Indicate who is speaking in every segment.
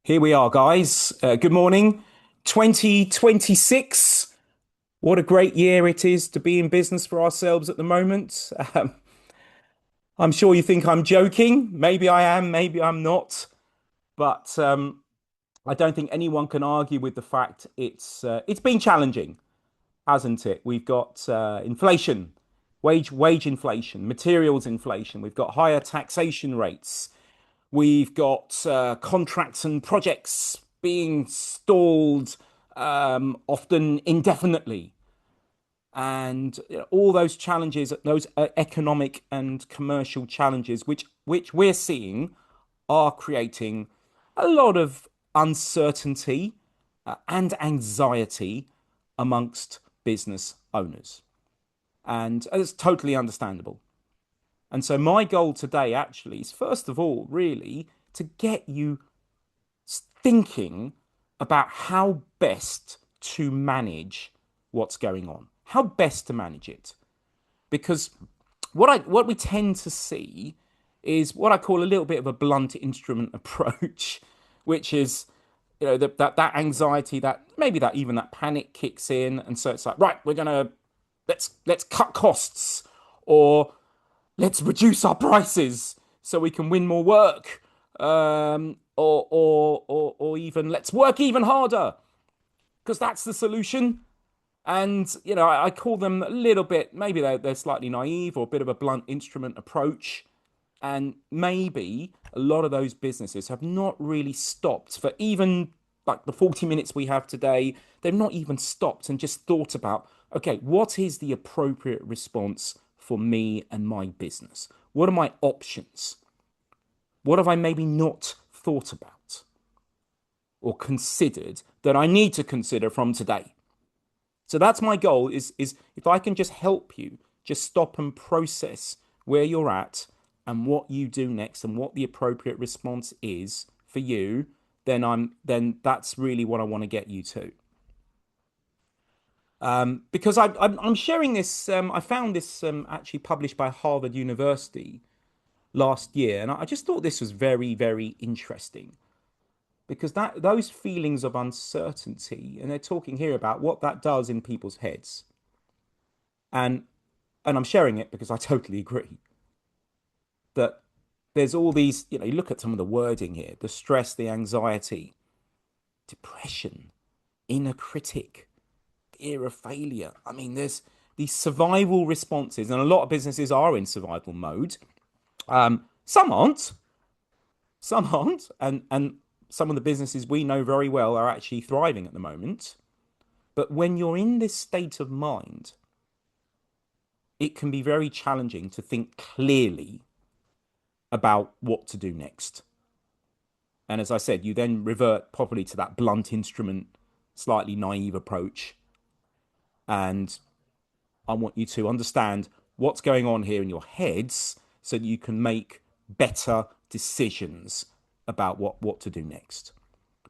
Speaker 1: Here we are, guys. Good morning. 2026. What a great year it is to be in business for ourselves at the moment. I'm sure you think I'm joking. Maybe I am, maybe I'm not. But I don't think anyone can argue with the fact it's been challenging, hasn't it? We've got inflation, wage inflation, materials inflation. We've got higher taxation rates. We've got contracts and projects being stalled, often indefinitely. And all those challenges, those economic and commercial challenges, which we're seeing, are creating a lot of uncertainty and anxiety amongst business owners. And it's totally understandable. And so my goal today actually is first of all, really, to get you thinking about how best to manage what's going on, how best to manage it. Because what we tend to see is what I call a little bit of a blunt instrument approach, which is that anxiety, that maybe that even that panic kicks in, and so it's like, right, let's cut costs, or let's reduce our prices so we can win more work, or even let's work even harder because that's the solution. And I call them a little bit, maybe they're slightly naive or a bit of a blunt instrument approach. And maybe a lot of those businesses have not really stopped for even like the 40 minutes we have today. They've not even stopped and just thought about, okay, what is the appropriate response for me and my business? What are my options? What have I maybe not thought about or considered that I need to consider from today? So that's my goal is if I can just help you just stop and process where you're at and what you do next and what the appropriate response is for you, then that's really what I want to get you to. Because I'm sharing this. I found this actually published by Harvard University last year, and I just thought this was very, very interesting because that those feelings of uncertainty, and they're talking here about what that does in people's heads, and I'm sharing it because I totally agree that there's all these. You look at some of the wording here: the stress, the anxiety, depression, inner critic, fear of failure. I mean, there's these survival responses, and a lot of businesses are in survival mode. Some aren't, and some of the businesses we know very well are actually thriving at the moment. But when you're in this state of mind, it can be very challenging to think clearly about what to do next. And as I said, you then revert properly to that blunt instrument, slightly naive approach. And I want you to understand what's going on here in your heads so that you can make better decisions about what to do next.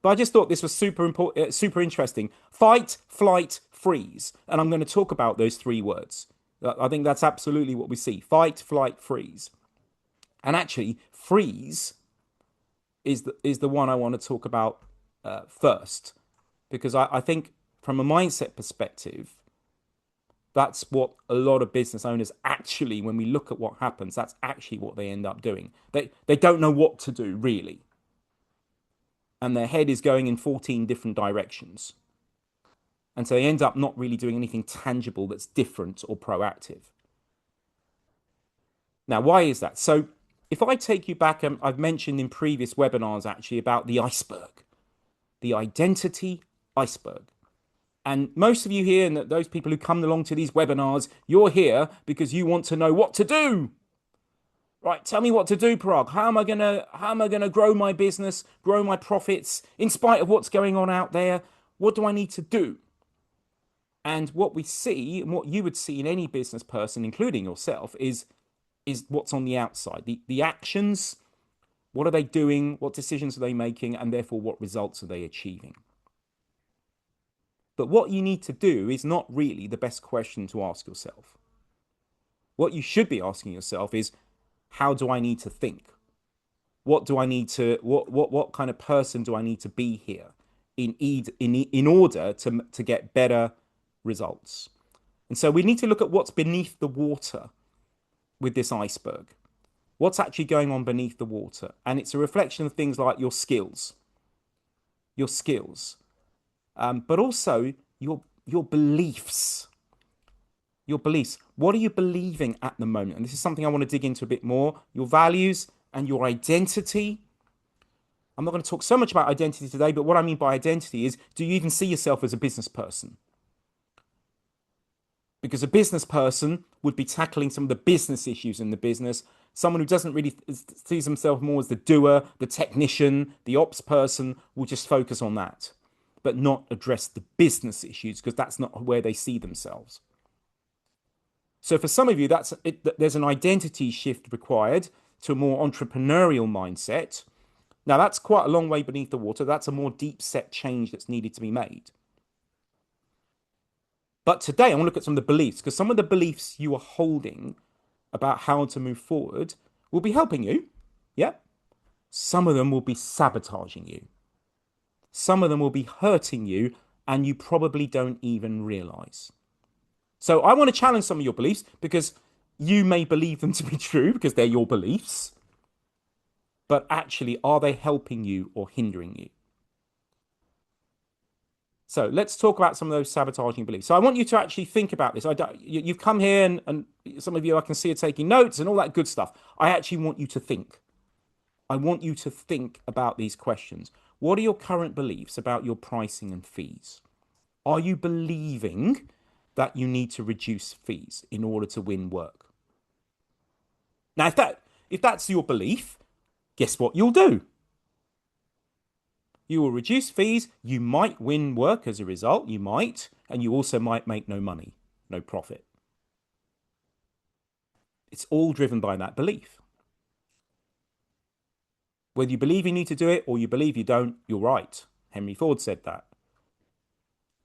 Speaker 1: But I just thought this was super important, super interesting. Fight, flight, freeze. And I'm going to talk about those three words. I think that's absolutely what we see. Fight, flight, freeze. And actually, freeze is the one I want to talk about first. Because I think from a mindset perspective, that's what a lot of business owners actually, when we look at what happens, that's actually what they end up doing. They don't know what to do, really. And their head is going in 14 different directions. And so they end up not really doing anything tangible that's different or proactive. Now, why is that? So if I take you back, I've mentioned in previous webinars actually about the iceberg, the identity iceberg. And most of you here, and those people who come along to these webinars, you're here because you want to know what to do. Right, tell me what to do, Parag. How am I gonna grow my business, grow my profits, in spite of what's going on out there? What do I need to do? And what we see, and what you would see in any business person, including yourself, is what's on the outside. The actions, what are they doing, what decisions are they making, and therefore what results are they achieving? But what you need to do is not really the best question to ask yourself. What you should be asking yourself is, how do I need to think? What do I need to what kind of person do I need to be here in order to get better results? And so we need to look at what's beneath the water with this iceberg. What's actually going on beneath the water? And it's a reflection of things like your skills, but also your beliefs. Your beliefs. What are you believing at the moment? And this is something I want to dig into a bit more. Your values and your identity. I'm not going to talk so much about identity today, but what I mean by identity is, do you even see yourself as a business person? Because a business person would be tackling some of the business issues in the business. Someone who doesn't really sees themselves more as the doer, the technician, the ops person will just focus on that, but not address the business issues because that's not where they see themselves. So for some of you, there's an identity shift required to a more entrepreneurial mindset. Now that's quite a long way beneath the water. That's a more deep set change that's needed to be made. But today I want to look at some of the beliefs because some of the beliefs you are holding about how to move forward will be helping you. Yeah. Some of them will be sabotaging you. Some of them will be hurting you and you probably don't even realize. So I want to challenge some of your beliefs because you may believe them to be true because they're your beliefs. But actually, are they helping you or hindering you? So let's talk about some of those sabotaging beliefs. So I want you to actually think about this. You've come here and some of you I can see are taking notes and all that good stuff. I actually want you to think. I want you to think about these questions. What are your current beliefs about your pricing and fees? Are you believing that you need to reduce fees in order to win work? Now, if that's your belief, guess what you'll do? You will reduce fees. You might win work as a result. You might, and you also might make no money, no profit. It's all driven by that belief. Whether you believe you need to do it or you believe you don't, you're right. Henry Ford said that.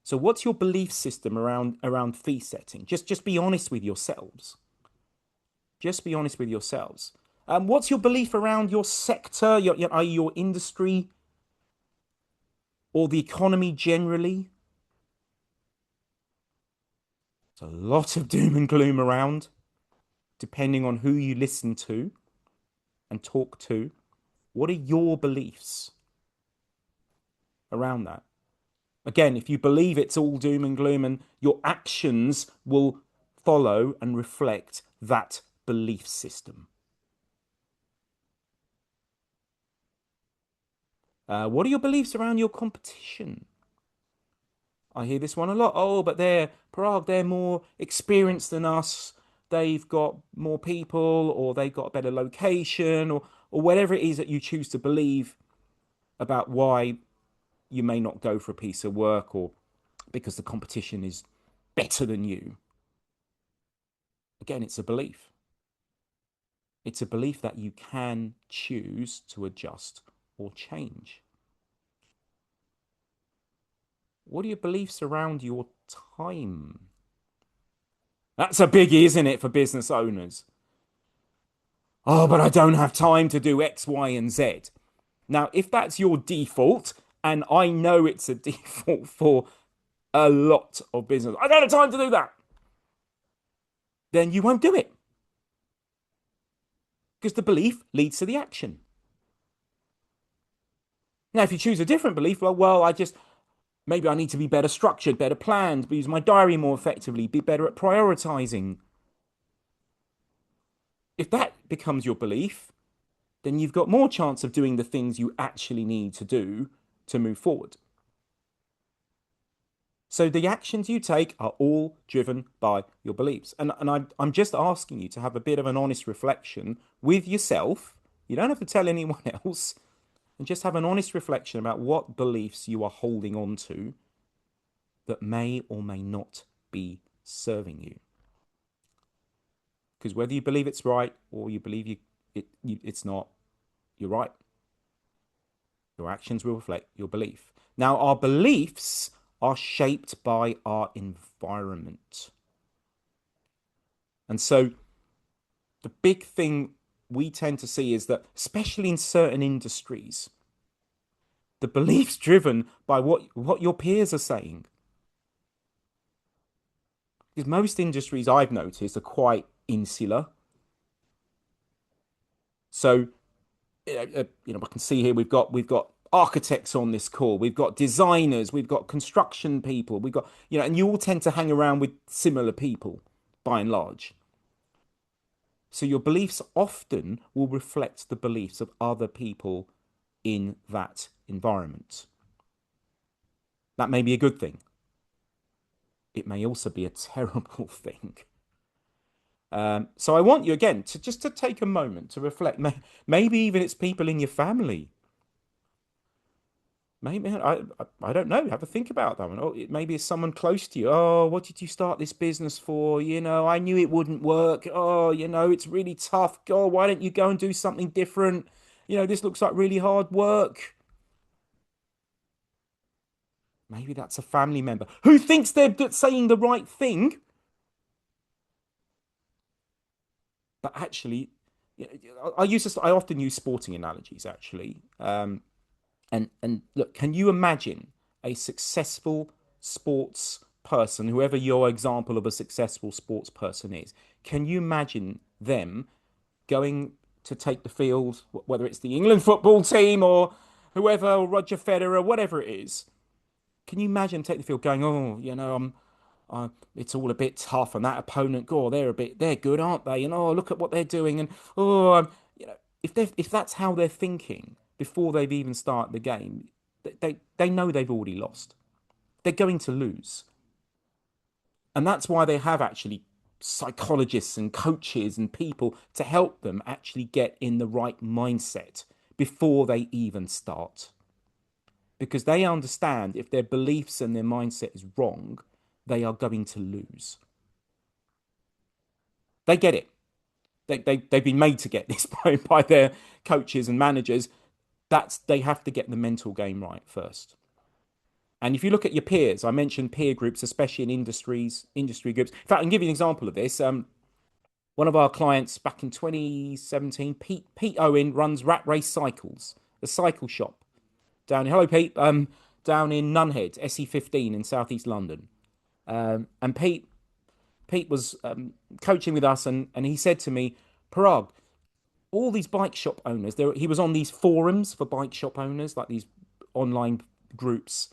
Speaker 1: So what's your belief system around fee setting? Just be honest with yourselves. Just be honest with yourselves. What's your belief around your sector, your industry, or the economy generally? There's a lot of doom and gloom around, depending on who you listen to and talk to. What are your beliefs around that? Again, if you believe it's all doom and gloom, and your actions will follow and reflect that belief system. What are your beliefs around your competition? I hear this one a lot. Oh, but Parag, they're more experienced than us. They've got more people, or they've got a better location, or whatever it is that you choose to believe about why you may not go for a piece of work, or because the competition is better than you. Again, it's a belief. It's a belief that you can choose to adjust or change. What are your beliefs around your time? That's a biggie, isn't it, for business owners? Oh, but I don't have time to do X, Y, and Z. Now, if that's your default, and I know it's a default for a lot of business, I don't have time to do that, then you won't do it. Because the belief leads to the action. Now, if you choose a different belief, maybe I need to be better structured, better planned, use my diary more effectively, be better at prioritizing. If that becomes your belief, then you've got more chance of doing the things you actually need to do to move forward. So the actions you take are all driven by your beliefs. And I'm just asking you to have a bit of an honest reflection with yourself. You don't have to tell anyone else. And just have an honest reflection about what beliefs you are holding on to that may or may not be serving you. Because whether you believe it's right or you believe it's not, you're right. Your actions will reflect your belief. Now, our beliefs are shaped by our environment. And so the big thing we tend to see is that, especially in certain industries, the beliefs driven by what your peers are saying. Because most industries I've noticed are quite insular. So I can see here we've got architects on this call, we've got designers, we've got construction people, we've got and you all tend to hang around with similar people by and large. So your beliefs often will reflect the beliefs of other people in that environment. That may be a good thing. It may also be a terrible thing. So I want you again to just to take a moment to reflect. Maybe even it's people in your family. Maybe I don't know. Have a think about that one. Or maybe it's someone close to you. Oh, what did you start this business for? I knew it wouldn't work. Oh, it's really tough. God, why don't you go and do something different? This looks like really hard work. Maybe that's a family member who thinks they're saying the right thing, but actually, I often use sporting analogies actually. And look, can you imagine a successful sports person, whoever your example of a successful sports person is? Can you imagine them going to take the field, whether it's the England football team or whoever, or Roger Federer, whatever it is? Can you imagine take the field going, oh, it's all a bit tough, and that opponent, oh, they're good, aren't they? And oh, look at what they're doing, and oh, if that's how they're thinking before they've even started the game, they know they've already lost. They're going to lose, and that's why they have actually psychologists and coaches and people to help them actually get in the right mindset before they even start, because they understand if their beliefs and their mindset is wrong, they are going to lose. They get it. They've been made to get this by their coaches and managers. They have to get the mental game right first. And if you look at your peers, I mentioned peer groups, especially in industry groups. In fact, I can give you an example of this. One of our clients back in 2017, Pete Owen, runs Rat Race Cycles, a cycle shop hello Pete, down in Nunhead, SE15 in southeast London. And Pete was coaching with us, and he said to me, Parag, all these bike shop owners, he was on these forums for bike shop owners, like these online groups.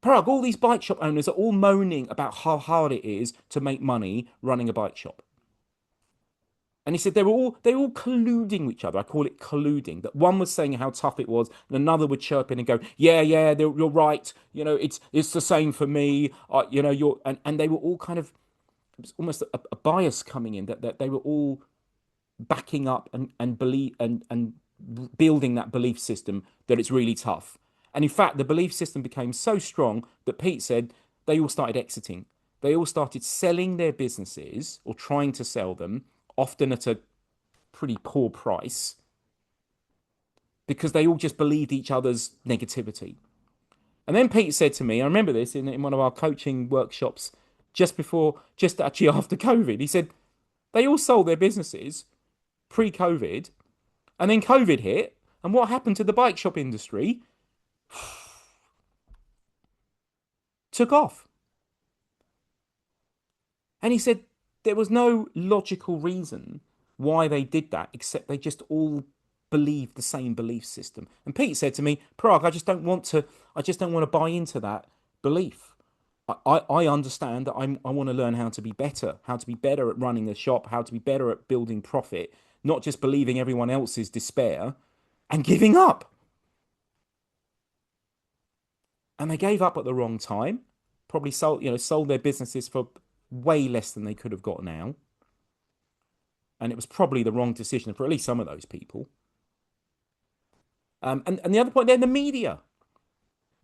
Speaker 1: Parag, all these bike shop owners are all moaning about how hard it is to make money running a bike shop. And he said they were all colluding with each other. I call it colluding. That one was saying how tough it was, and another would chirp in and go, "Yeah, yeah, you're right. It's the same for me. You're." And they were all kind of, it was almost a bias coming in, that they were all backing up and believe and building that belief system that it's really tough. And in fact, the belief system became so strong that Pete said they all started exiting. They all started selling their businesses or trying to sell them, often at a pretty poor price, because they all just believed each other's negativity. And then Pete said to me, I remember this in one of our coaching workshops just actually after COVID, he said they all sold their businesses pre-COVID, and then COVID hit. And what happened to the bike shop industry? Took off. And he said there was no logical reason why they did that, except they just all believed the same belief system. And Pete said to me, Prague, I just don't want to buy into that belief. I understand that I want to learn how to be better, at running a shop, how to be better at building profit, not just believing everyone else's despair and giving up. And they gave up at the wrong time. Probably sold their businesses for way less than they could have got now. And it was probably the wrong decision for at least some of those people. And the other point there, the media.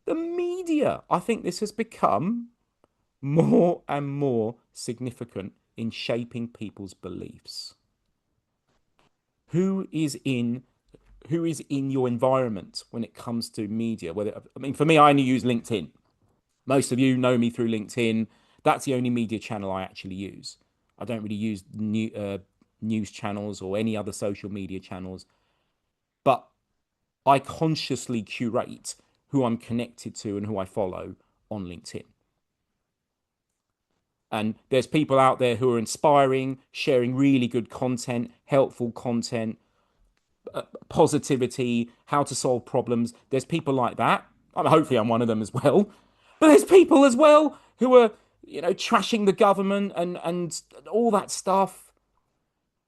Speaker 1: The media. I think this has become more and more significant in shaping people's beliefs. Who is in your environment when it comes to media? For me, I only use LinkedIn. Most of you know me through LinkedIn. That's the only media channel I actually use. I don't really use news channels or any other social media channels, but I consciously curate who I'm connected to and who I follow on LinkedIn. And there's people out there who are inspiring, sharing really good content, helpful content, positivity, how to solve problems. There's people like that. I mean, hopefully, I'm one of them as well. But there's people as well who are, trashing the government and all that stuff.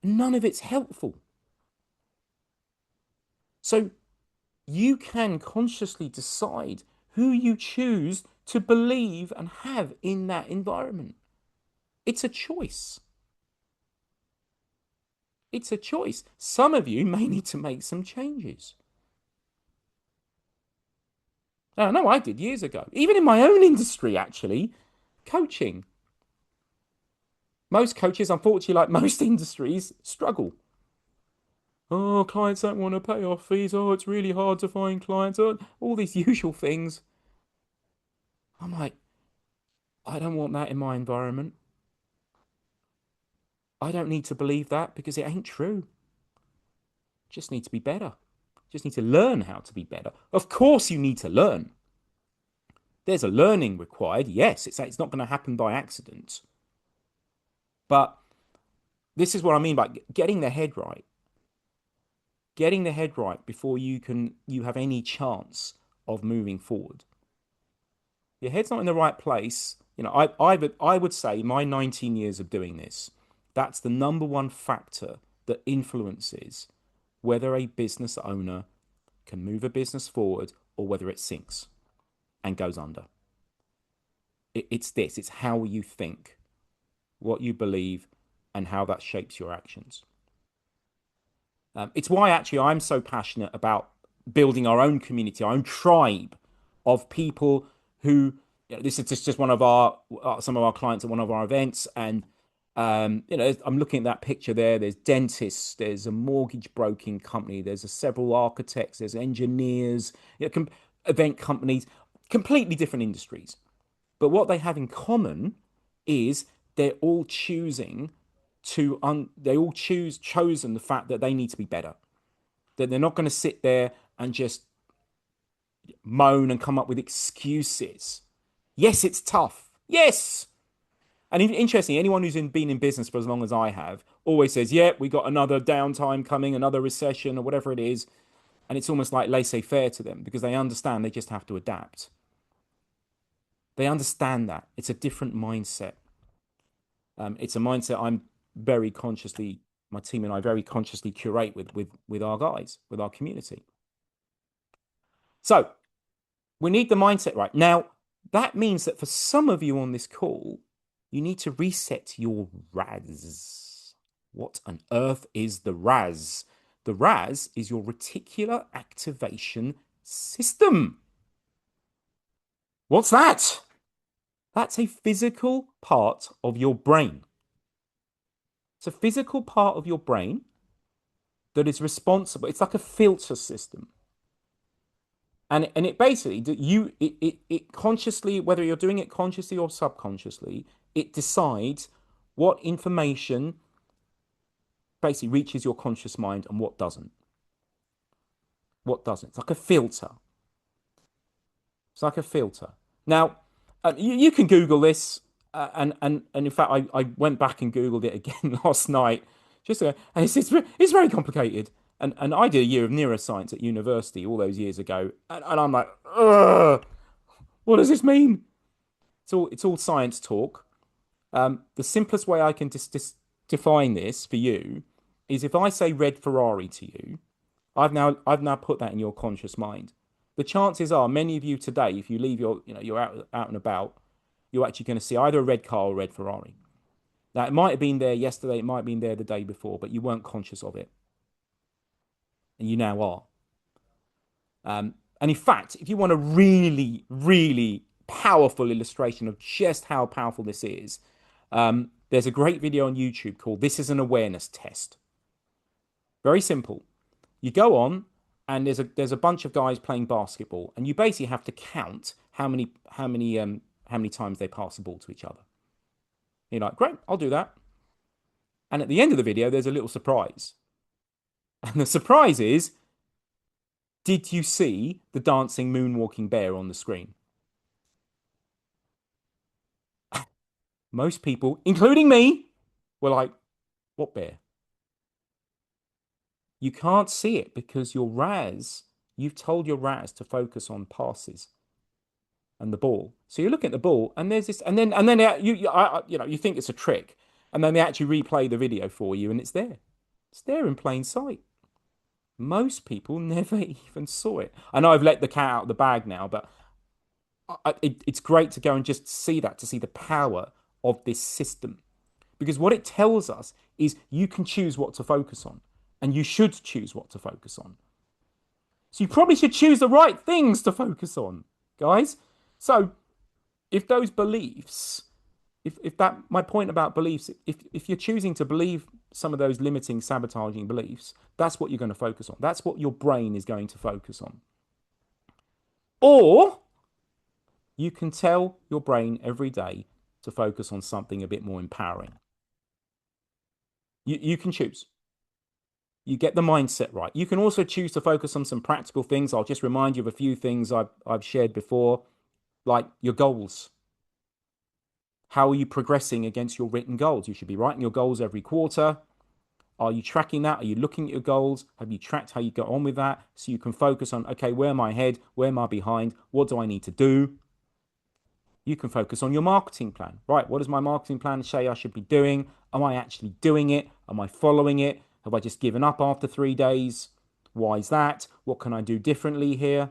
Speaker 1: None of it's helpful. So you can consciously decide who you choose to believe and have in that environment. It's a choice. It's a choice. Some of you may need to make some changes. I know I did years ago, even in my own industry, actually, coaching. Most coaches, unfortunately, like most industries, struggle. Oh, clients don't want to pay off fees. Oh, it's really hard to find clients. Oh, all these usual things. I'm like, I don't want that in my environment. I don't need to believe that because it ain't true. Just need to be better. Just need to learn how to be better. Of course, you need to learn. There's a learning required. Yes, it's not going to happen by accident. But this is what I mean by getting the head right. Getting the head right before you have any chance of moving forward. Your head's not in the right place. I would say my 19 years of doing this, that's the number one factor that influences whether a business owner can move a business forward or whether it sinks and goes under. It's this, it's how you think, what you believe, and how that shapes your actions. It's why actually I'm so passionate about building our own community, our own tribe of people who, this is just one of our some of our clients at one of our events, and I'm looking at that picture there. There's dentists, there's a mortgage broking company, there's several architects, there's engineers, event companies, completely different industries. But what they have in common is they're all choosing they all chosen the fact that they need to be better. That they're not going to sit there and just moan and come up with excuses. Yes, it's tough. Yes. And interesting, anyone who's been in business for as long as I have always says, yeah, we got another downtime coming, another recession or whatever it is. And it's almost like laissez-faire to them because they understand they just have to adapt. They understand that. It's a different mindset. It's a mindset I'm very consciously, my team and I very consciously curate with our guys, with our community. So we need the mindset right. Now, that means that for some of you on this call, you need to reset your RAS. What on earth is the RAS? The RAS is your reticular activation system. What's that? That's a physical part of your brain. It's a physical part of your brain that is responsible. It's like a filter system. And it basically it consciously, whether you're doing it consciously or subconsciously, it decides what information basically reaches your conscious mind and what doesn't. What doesn't. It's like a filter. It's like a filter. Now, you can Google this, and in fact, I went back and Googled it again last night, and it's very complicated. And I did a year of neuroscience at university all those years ago, and I'm like, ugh, what does this mean? It's all science talk. The simplest way I can define this for you is if I say red Ferrari to you, I've now put that in your conscious mind. The chances are many of you today, if you leave you're out and about, you're actually going to see either a red car or a red Ferrari. Now it might have been there yesterday, it might have been there the day before, but you weren't conscious of it, and you now are. And in fact, if you want a really, really powerful illustration of just how powerful this is, there's a great video on YouTube called "This is an Awareness Test." Very simple. You go on, and there's a bunch of guys playing basketball, and you basically have to count how many times they pass the ball to each other. You're like, great, I'll do that. And at the end of the video, there's a little surprise. And the surprise is, did you see the dancing moonwalking bear on the screen? Most people, including me, were like, what bear? You can't see it because you've told your RAS to focus on passes and the ball. So you're looking at the ball, and there's this, and then you think it's a trick, and then they actually replay the video for you, and it's there. It's there in plain sight. Most people never even saw it. I know I've let the cat out of the bag now, but it's great to go and just see that, to see the power of this system. Because what it tells us is you can choose what to focus on, and you should choose what to focus on. So you probably should choose the right things to focus on, guys. So if those beliefs, if that my point about beliefs, if you're choosing to believe some of those limiting, sabotaging beliefs, that's what you're going to focus on. That's what your brain is going to focus on. Or you can tell your brain every day to focus on something a bit more empowering. You can choose. You get the mindset right. You can also choose to focus on some practical things. I'll just remind you of a few things I've shared before, like your goals. How are you progressing against your written goals? You should be writing your goals every quarter. Are you tracking that? Are you looking at your goals? Have you tracked how you got on with that? So you can focus on, okay, where am I ahead? Where am I behind? What do I need to do? You can focus on your marketing plan. Right, what does my marketing plan say I should be doing? Am I actually doing it? Am I following it? Have I just given up after 3 days? Why is that? What can I do differently here?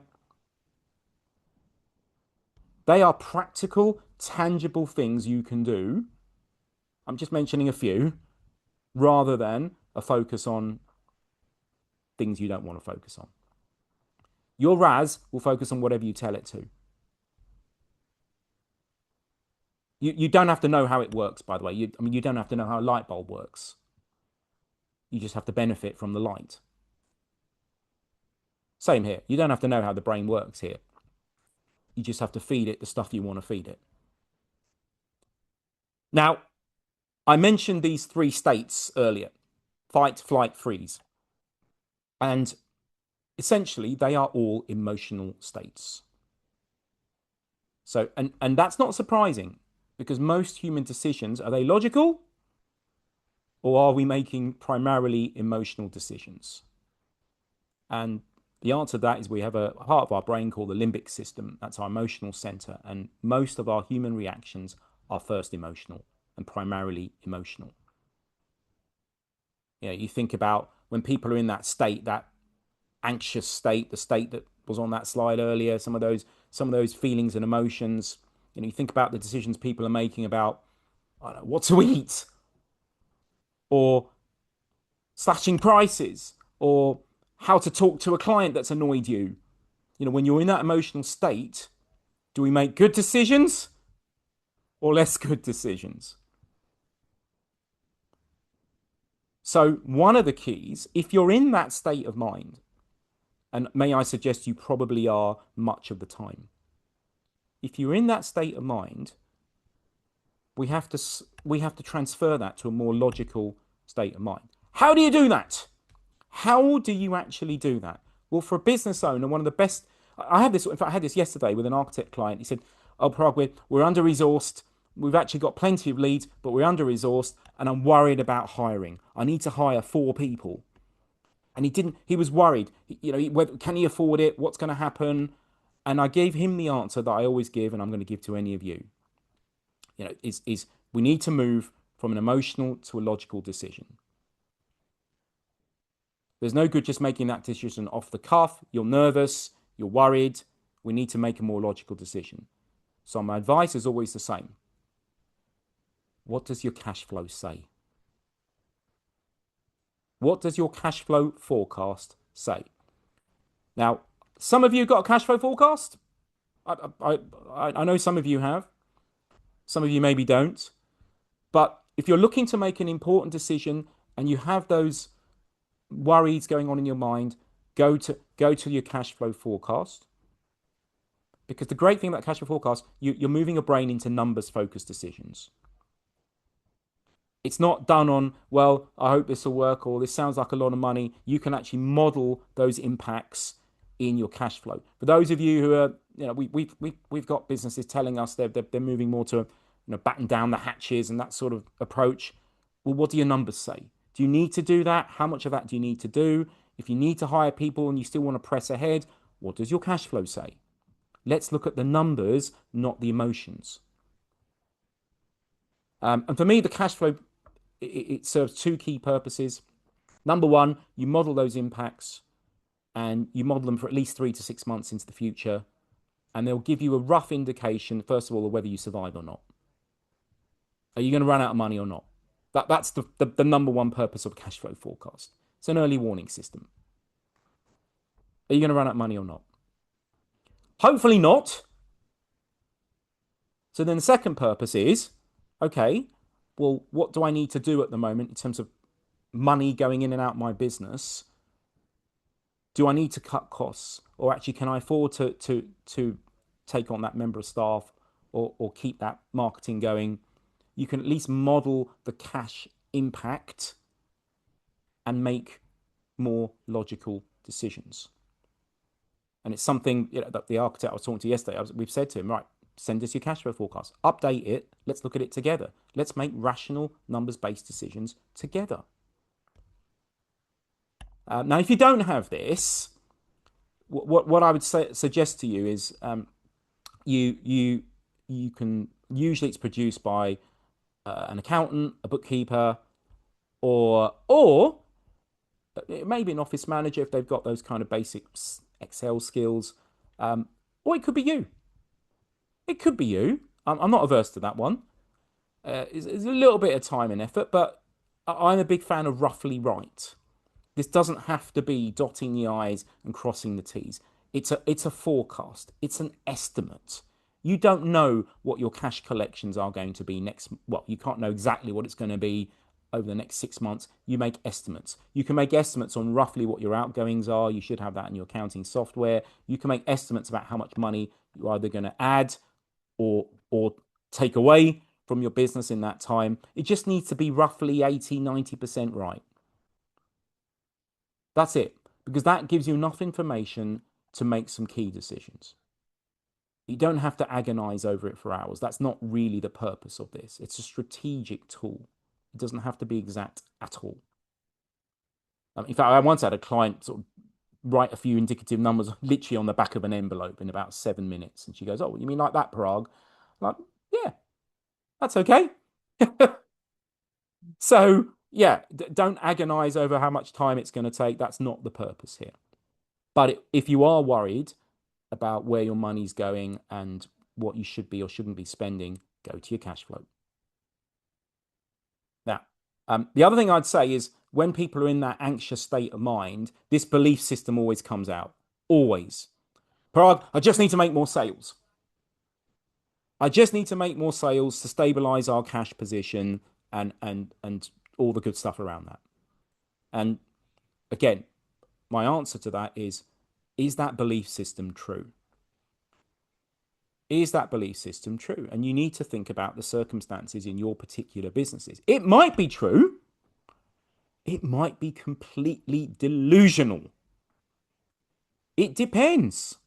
Speaker 1: They are practical, tangible things you can do. I'm just mentioning a few, rather than a focus on things you don't want to focus on. Your RAS will focus on whatever you tell it to. You don't have to know how it works, by the way. You don't have to know how a light bulb works. You just have to benefit from the light. Same here. You don't have to know how the brain works here. You just have to feed it the stuff you want to feed it. Now, I mentioned these 3 states earlier: fight, flight, freeze. And essentially, they are all emotional states. So, and that's not surprising, because most human decisions, are they logical, or are we making primarily emotional decisions? And the answer to that is we have a part of our brain called the limbic system. That's our emotional center. And most of our human reactions are first emotional and primarily emotional. You think about when people are in that state, that anxious state, the state that was on that slide earlier, some of those feelings and emotions. You think about the decisions people are making about, I don't know, what to eat, or slashing prices, or how to talk to a client that's annoyed you. When you're in that emotional state, do we make good decisions or less good decisions? So one of the keys, if you're in that state of mind, and may I suggest you probably are much of the time, if you're in that state of mind, we have to transfer that to a more logical state of mind. How do you do that? How do you actually do that? Well, for a business owner, one of the best, I had this, in fact, I had this yesterday with an architect client. He said, oh, Parag, we're under-resourced. We've actually got plenty of leads, but we're under-resourced, and I'm worried about hiring. I need to hire 4 people. And he was worried, can he afford it? What's going to happen? And I gave him the answer that I always give, and I'm going to give to any of you. Is we need to move from an emotional to a logical decision. There's no good just making that decision off the cuff. You're nervous, you're worried. We need to make a more logical decision. So my advice is always the same. What does your cash flow say? What does your cash flow forecast say? Now, some of you got a cash flow forecast. I know some of you have. Some of you maybe don't. But if you're looking to make an important decision and you have those worries going on in your mind, go to your cash flow forecast. Because the great thing about cash flow forecast, you're moving your brain into numbers focused decisions. It's not done on, well, I hope this will work or this sounds like a lot of money. You can actually model those impacts in your cash flow. For those of you who are, we've got businesses telling us they're moving more to, batten down the hatches and that sort of approach. Well, what do your numbers say? Do you need to do that? How much of that do you need to do? If you need to hire people and you still want to press ahead, what does your cash flow say? Let's look at the numbers, not the emotions. And for me, the cash flow it serves two key purposes. Number one, you model those impacts and you model them for at least 3 to 6 months into the future, and they'll give you a rough indication, first of all, of whether you survive or not. Are you going to run out of money or not? That's the number one purpose of a cash flow forecast. It's an early warning system. Are you going to run out of money or not? Hopefully not. So then the second purpose is, okay, well, what do I need to do at the moment in terms of money going in and out of my business? Do I need to cut costs, or actually can I afford to take on that member of staff, or keep that marketing going? You can at least model the cash impact and make more logical decisions. And it's something, that the architect I was talking to yesterday, we've said to him, right, send us your cash flow forecast, update it, let's look at it together. Let's make rational numbers-based decisions together. Now, if you don't have this, what I would suggest to you is, you can, usually it's produced by an accountant, a bookkeeper, or maybe an office manager if they've got those kind of basic Excel skills, or it could be you. It could be you. I'm not averse to that one. It's a little bit of time and effort, but I'm a big fan of roughly right. This doesn't have to be dotting the I's and crossing the T's. It's a forecast. It's an estimate. You don't know what your cash collections are going to be next. Well, you can't know exactly what it's going to be over the next 6 months. You make estimates. You can make estimates on roughly what your outgoings are. You should have that in your accounting software. You can make estimates about how much money you're either going to add or take away from your business in that time. It just needs to be roughly 80-90% right. That's it, because that gives you enough information to make some key decisions. You don't have to agonize over it for hours. That's not really the purpose of this. It's a strategic tool. It doesn't have to be exact at all. In fact, I once had a client sort of write a few indicative numbers literally on the back of an envelope in about 7 minutes. And she goes, "Oh, you mean like that, Parag?" I'm like, yeah, that's okay. So, yeah, don't agonize over how much time it's going to take. That's not the purpose here. But if you are worried about where your money's going and what you should be or shouldn't be spending, go to your cash flow. Now, the other thing I'd say is when people are in that anxious state of mind, this belief system always comes out. Always. Parag, I just need to make more sales. I just need to make more sales to stabilize our cash position and all the good stuff around that. And again, my answer to that is that belief system true? Is that belief system true? And you need to think about the circumstances in your particular businesses. It might be true. It might be completely delusional. It depends.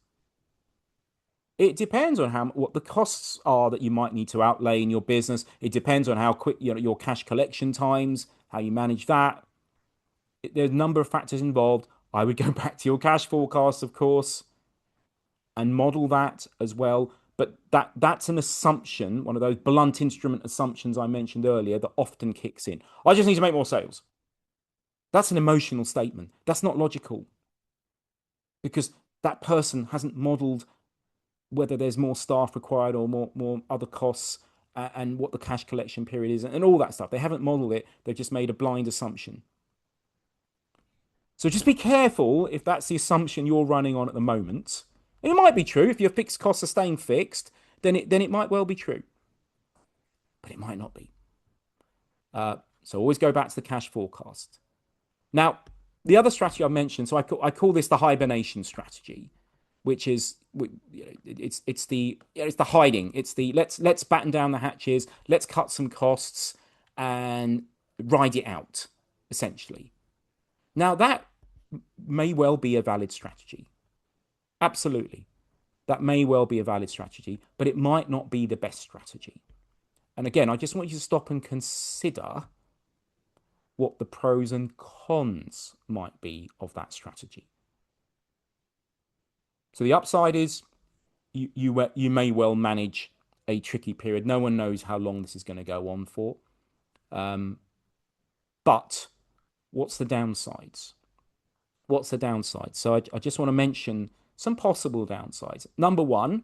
Speaker 1: It depends on what the costs are that you might need to outlay in your business. It depends on how quick, your cash collection times, how you manage that. There's a number of factors involved. I would go back to your cash forecast, of course, and model that as well. But that's an assumption, one of those blunt instrument assumptions I mentioned earlier that often kicks in. I just need to make more sales. That's an emotional statement. That's not logical, because that person hasn't modeled whether there's more staff required or more other costs, and what the cash collection period is and all that stuff. They haven't modeled it. They've just made a blind assumption. So just be careful if that's the assumption you're running on at the moment. And it might be true. If your fixed costs are staying fixed, then it might well be true, but it might not be. So always go back to the cash forecast. Now, the other strategy I mentioned, so I call this the hibernation strategy, which is, it's the hiding. It's the let's batten down the hatches. Let's cut some costs, and ride it out, essentially. Now, that may well be a valid strategy. Absolutely. That may well be a valid strategy, but it might not be the best strategy. And again, I just want you to stop and consider what the pros and cons might be of that strategy. So the upside is you may well manage a tricky period. No one knows how long this is going to go on for. Um, but what's the downsides? What's the downside? So I just want to mention some possible downsides. Number one,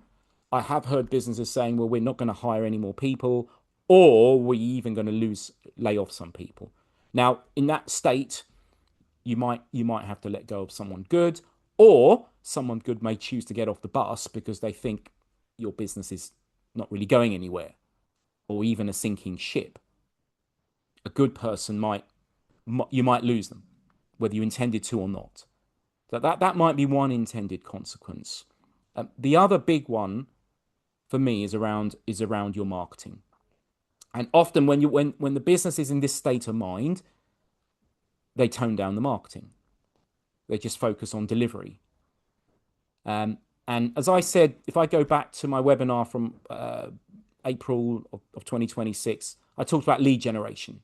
Speaker 1: I have heard businesses saying, well, we're not going to hire any more people, or we're even going to lay off some people. Now, in that state, you might have to let go of someone good, or someone good may choose to get off the bus because they think your business is not really going anywhere, or even a sinking ship. A good person you might lose them, whether you intended to or not. That might be one intended consequence. The other big one for me is around your marketing. And often when the business is in this state of mind, they tone down the marketing. They just focus on delivery. And as I said, if I go back to my webinar from April of 2026, I talked about lead generation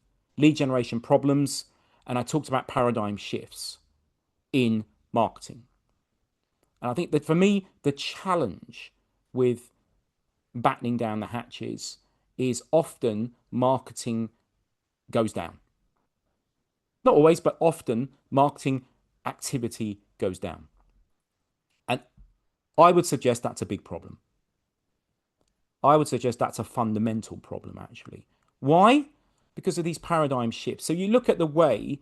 Speaker 1: problems, and I talked about paradigm shifts in marketing. And I think that for me, the challenge with battening down the hatches is often marketing goes down. Not always, but often marketing activity goes down. And I would suggest that's a big problem. I would suggest that's a fundamental problem, actually. Why? Because of these paradigm shifts. So you look at the way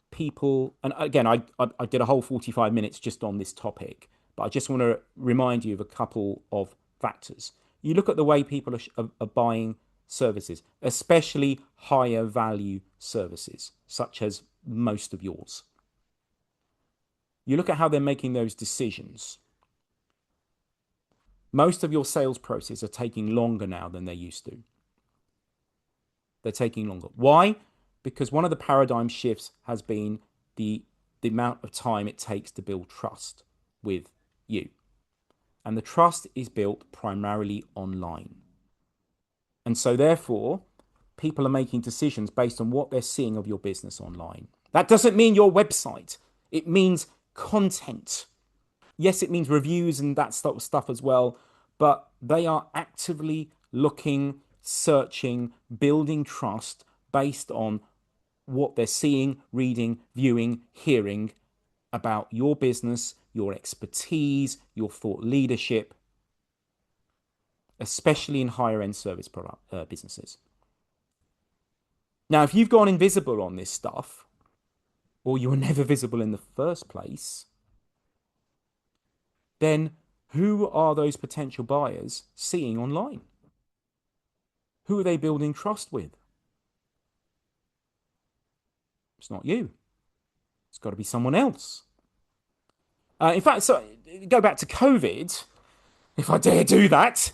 Speaker 1: people, and again, I did a whole 45 minutes just on this topic, but I just want to remind you of a couple of factors. You look at the way people are buying services, especially higher value services, such as most of yours. You look at how they're making those decisions. Most of your sales processes are taking longer now than they used to. They're taking longer. Why? Because one of the paradigm shifts has been the amount of time it takes to build trust with you. And the trust is built primarily online. And so therefore, people are making decisions based on what they're seeing of your business online. That doesn't mean your website. It means content. Yes, it means reviews and that sort of stuff as well, but they are actively looking, searching, building trust based on what they're seeing, reading, viewing, hearing about your business, your expertise, your thought leadership, especially in higher end service product businesses. Now, if you've gone invisible on this stuff, or you were never visible in the first place, then who are those potential buyers seeing online? Who are they building trust with? It's not you. It's got to be someone else. In fact, so go back to COVID, if I dare do that.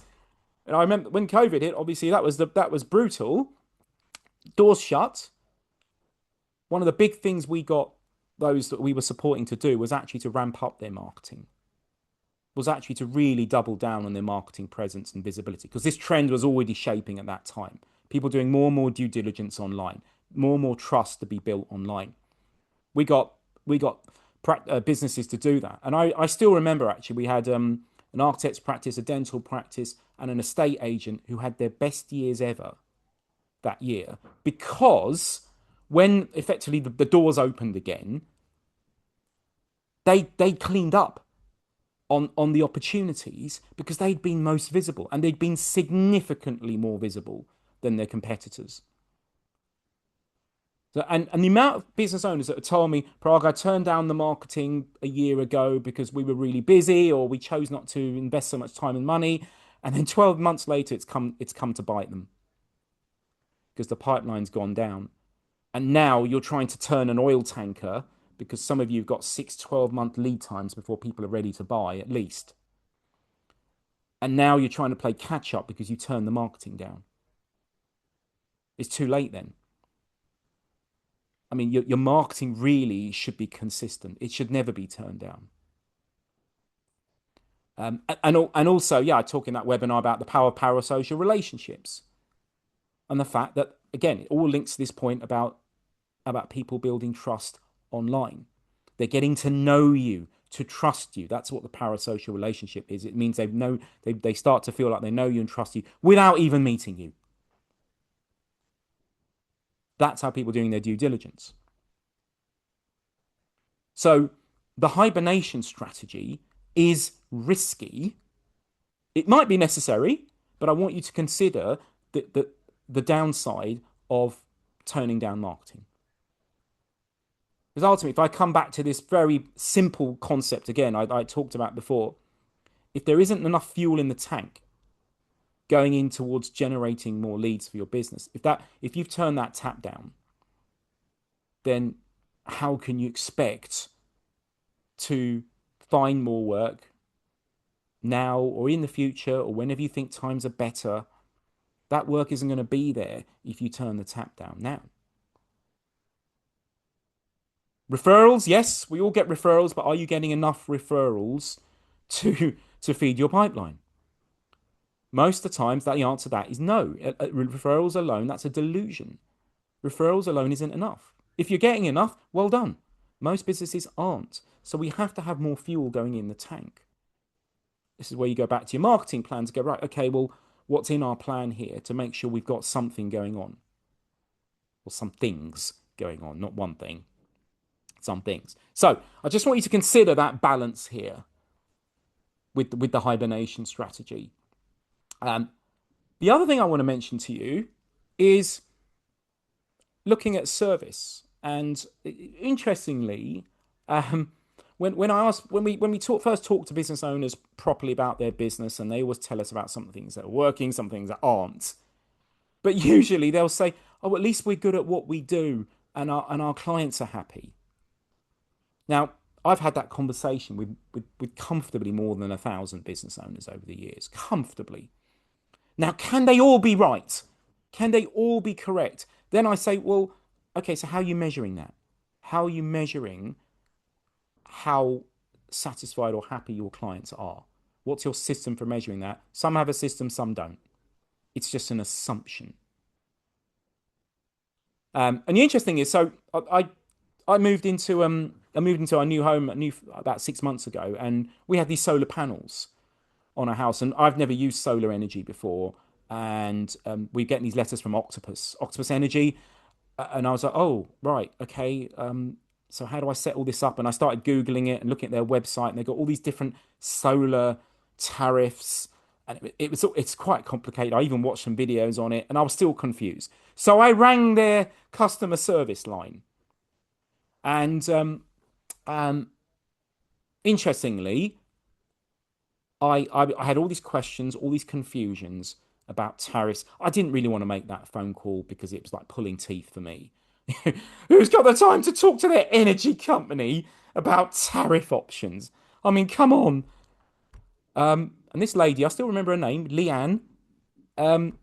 Speaker 1: And I remember when COVID hit, obviously that was brutal. Doors shut. One of the big things we got those that we were supporting to do was actually to ramp up their marketing. Was actually to really double down on their marketing presence and visibility, because this trend was already shaping at that time. People doing more and more due diligence online, more and more trust to be built online. We got businesses to do that, and I still remember actually we had an architect's practice, a dental practice, and an estate agent who had their best years ever that year, because when effectively the doors opened again, they cleaned up on the opportunities because they'd been most visible, and they'd been significantly more visible than their competitors. So, and the amount of business owners that have told me, Parag, I turned down the marketing a year ago because we were really busy, or we chose not to invest so much time and money, and then 12 months later it's come to bite them because the pipeline's gone down. And now you're trying to turn an oil tanker because some of you have got 6-12 month lead times before people are ready to buy, at least. And now you're trying to play catch up because you turned the marketing down. It's too late then. I mean, your marketing really should be consistent. It should never be turned down. And also, yeah, I talk in that webinar about the power of parasocial relationships and the fact that again, it all links to this point about people building trust online. They're getting to know you, to trust you. That's what the parasocial relationship is. It means they start to feel like they know you and trust you without even meeting you. That's how people are doing their due diligence. So the hibernation strategy is risky. It might be necessary, but I want you to consider the downside of toning down marketing. Because ultimately, if I come back to this very simple concept again, I talked about before, if there isn't enough fuel in the tank going in towards generating more leads for your business, if you've turned that tap down, then how can you expect to find more work now or in the future or whenever you think times are better? That work isn't going to be there if you turn the tap down now. Referrals, yes, we all get referrals, but are you getting enough referrals to feed your pipeline? Most of the times, the answer to that is no. Referrals alone, that's a delusion. Referrals alone isn't enough. If you're getting enough, well done. Most businesses aren't. So we have to have more fuel going in the tank. This is where you go back to your marketing plan to go, right, okay, well, what's in our plan here to make sure we've got something going on? Or some things going on, not one thing, some things. So I just want you to consider that balance here with the hibernation strategy. The other thing I want to mention to you is looking at service. And interestingly, when we first talk to business owners properly about their business, and they always tell us about some things that are working, some things that aren't. But usually they'll say, "Oh, at least we're good at what we do, and our clients are happy." Now, I've had that conversation with comfortably more than 1,000 business owners over the years, comfortably. Now, can they all be right? Can they all be correct? Then I say, well, okay, so how are you measuring that? How are you measuring how satisfied or happy your clients are? What's your system for measuring that? Some have a system, some don't. It's just an assumption. And the interesting is, so I moved into our new home about 6 months ago, and we had these solar panels on a house, and I've never used solar energy before. And we get these letters from Octopus Energy, and I was like, oh right, okay. So how do I set all this up? And I started googling it and looking at their website, and they've got all these different solar tariffs, and it's quite complicated. I even watched some videos on it, and I was still confused. So I rang their customer service line, and um, interestingly, I had all these questions, all these confusions about tariffs. I didn't really want to make that phone call because it was like pulling teeth for me. Who's got the time to talk to their energy company about tariff options? I mean, come on. And this lady, I still remember her name, Leanne. Um,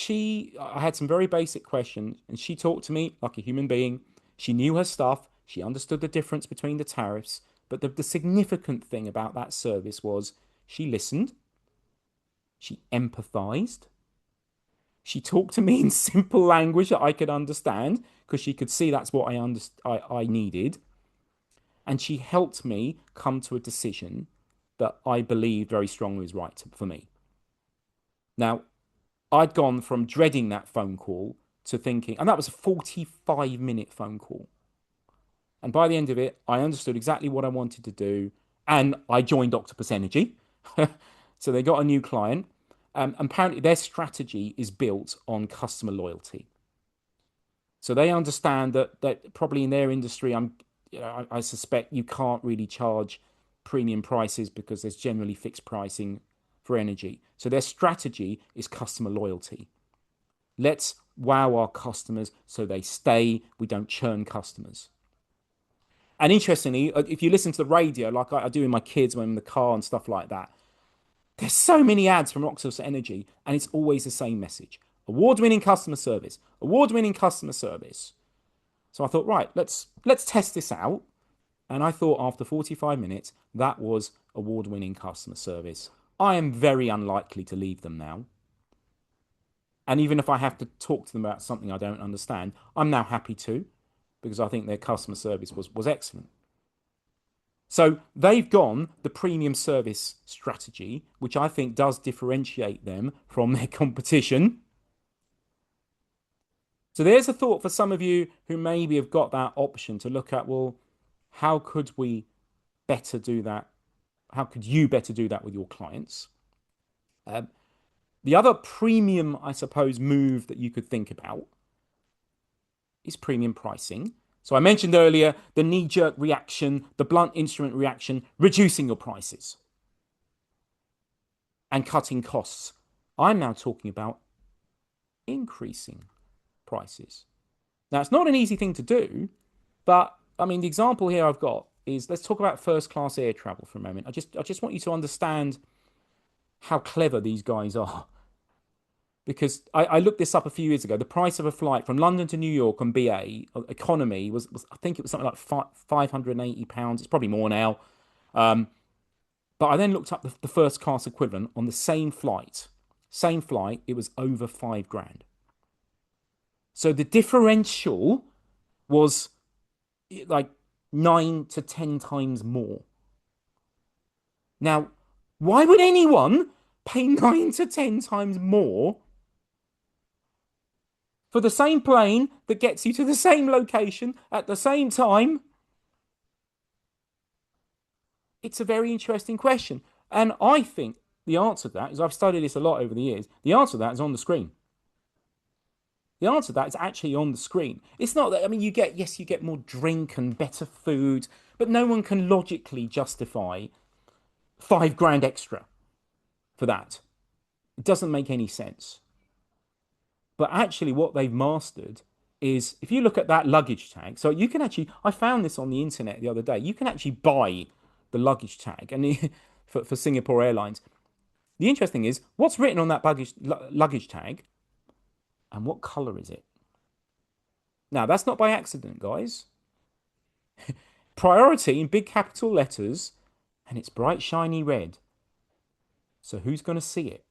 Speaker 1: I had some very basic questions, and she talked to me like a human being. She knew her stuff. She understood the difference between the tariffs. But the significant thing about that service was she listened, she empathized, she talked to me in simple language that I could understand because she could see that's what I needed, and she helped me come to a decision that I believed very strongly was right for me. Now, I'd gone from dreading that phone call to thinking, and that was a 45-minute phone call. And by the end of it, I understood exactly what I wanted to do, and I joined Octopus Energy. So they got a new client. Apparently, their strategy is built on customer loyalty. So they understand that probably in their industry, I suspect you can't really charge premium prices because there's generally fixed pricing for energy. So their strategy is customer loyalty. Let's wow our customers so they stay. We don't churn customers. And interestingly, if you listen to the radio, like I do with my kids when I'm in the car and stuff like that, there's so many ads from Octopus Energy, and it's always the same message. Award-winning customer service. Award-winning customer service. So I thought, right, let's test this out. And I thought after 45 minutes, that was award-winning customer service. I am very unlikely to leave them now. And even if I have to talk to them about something I don't understand, I'm now happy to because I think their customer service was excellent. So they've gone the premium service strategy, which I think does differentiate them from their competition. So there's a thought for some of you who maybe have got that option to look at, well, how could we better do that? How could you better do that with your clients? Um, the other premium, I suppose, move that you could think about is premium pricing. So I mentioned earlier the knee-jerk reaction, the blunt instrument reaction, reducing your prices and cutting costs. I'm now talking about increasing prices. Now, it's not an easy thing to do, but I mean, the example here I've got is let's talk about first class air travel for a moment. I just want you to understand how clever these guys are. Because I looked this up a few years ago. The price of a flight from London to New York on BA economy was I think it was something like £580. It's probably more now. Um, but I then looked up the first class equivalent on the same flight. Same flight, it was over 5 grand. So the differential was like 9 to 10 times more. Now, why would anyone pay 9 to 10 times more for the same plane that gets you to the same location at the same time? It's a very interesting question. And I think the answer to that is I've studied this a lot over the years. The answer to that is on the screen. The answer to that is actually on the screen. It's not that, I mean, yes, you get more drink and better food, but no one can logically justify 5 grand extra for that. It doesn't make any sense. But actually, what they've mastered is if you look at that luggage tag, so you can actually, I found this on the internet the other day, you can actually buy the luggage tag and for Singapore Airlines. The interesting is what's written on that luggage tag and what color is it? Now, that's not by accident, guys. Priority in big capital letters and it's bright, shiny red. So who's going to see it?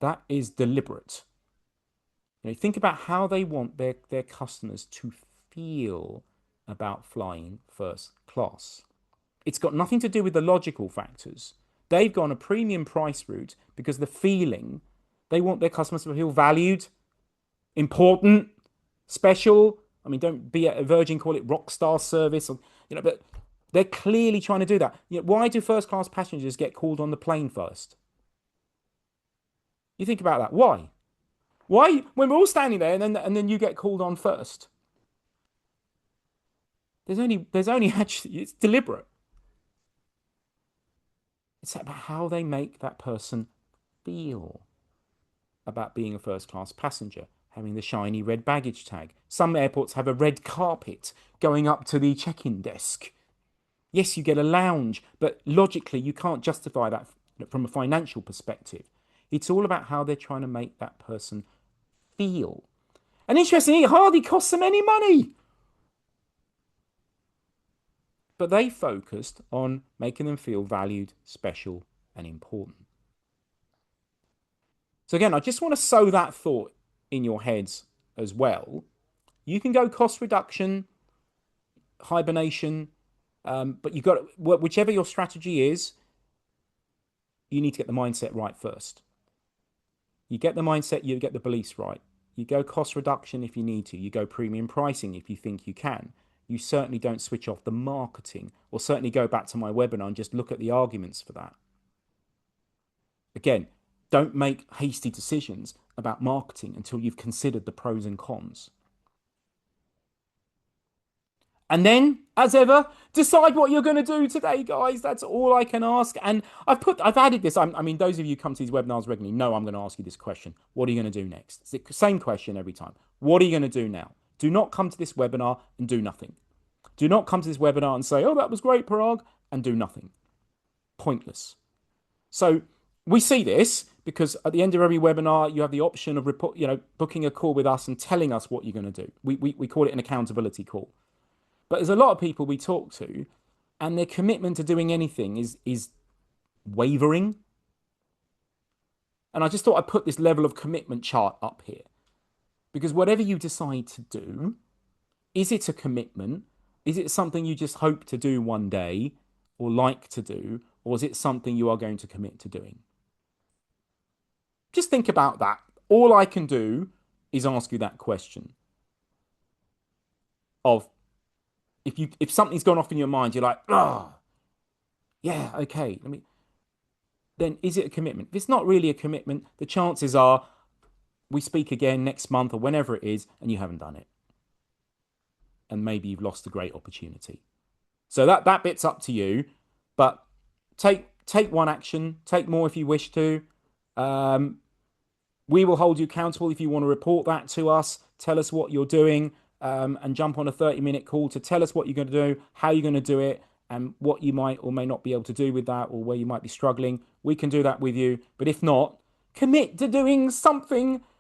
Speaker 1: That is deliberate. Think about how they want their customers to feel about flying first class. It's got nothing to do with the logical factors. They've gone a premium price route because the feeling, they want their customers to feel valued, important, special. I mean, don't be a Virgin, call it rock star service, or, but they're clearly trying to do that. Why do first class passengers get called on the plane first? You think about that. Why? Why, when we're all standing there and then you get called on first? There's only actually, it's deliberate. It's about how they make that person feel about being a first class passenger, having the shiny red baggage tag. Some airports have a red carpet going up to the check-in desk. Yes, you get a lounge, but logically you can't justify that from a financial perspective. It's all about how they're trying to make that person feel. And interestingly, it hardly costs them any money. But they focused on making them feel valued, special, and important. So again, I just want to sow that thought in your heads as well. You can go cost reduction, hibernation, but you've got whichever your strategy is, you need to get the mindset right first. You get the mindset, you get the beliefs right. You go cost reduction if you need to. You go premium pricing if you think you can. You certainly don't switch off the marketing, or certainly go back to my webinar and just look at the arguments for that. Again, don't make hasty decisions about marketing until you've considered the pros and cons. And then, as ever, decide what you're going to do today, guys. That's all I can ask. And I've added this. I mean, those of you who come to these webinars regularly know I'm going to ask you this question. What are you going to do next? It's the same question every time. What are you going to do now? Do not come to this webinar and do nothing. Do not come to this webinar and say, oh, that was great, Parag, and do nothing. Pointless. So we see this because at the end of every webinar, you have the option of booking a call with us and telling us what you're going to do. We call it an accountability call. But there's a lot of people we talk to, and their commitment to doing anything is wavering. And I just thought I'd put this level of commitment chart up here because whatever you decide to do, is it a commitment? Is it something you just hope to do one day or like to do? Or is it something you are going to commit to doing? Just think about that. All I can do is ask you that question of if something's gone off in your mind, you're like, oh, yeah, okay, then is it a commitment? If it's not really a commitment, the chances are we speak again next month or whenever it is, and you haven't done it. And maybe you've lost a great opportunity. So that bit's up to you. But take one action, take more if you wish to. We will hold you accountable if you want to report that to us. Tell us what you're doing, and jump on a 30-minute call to tell us what you're going to do, how you're going to do it, and what you might or may not be able to do with that, or where you might be struggling. We can do that with you. But if not, commit to doing something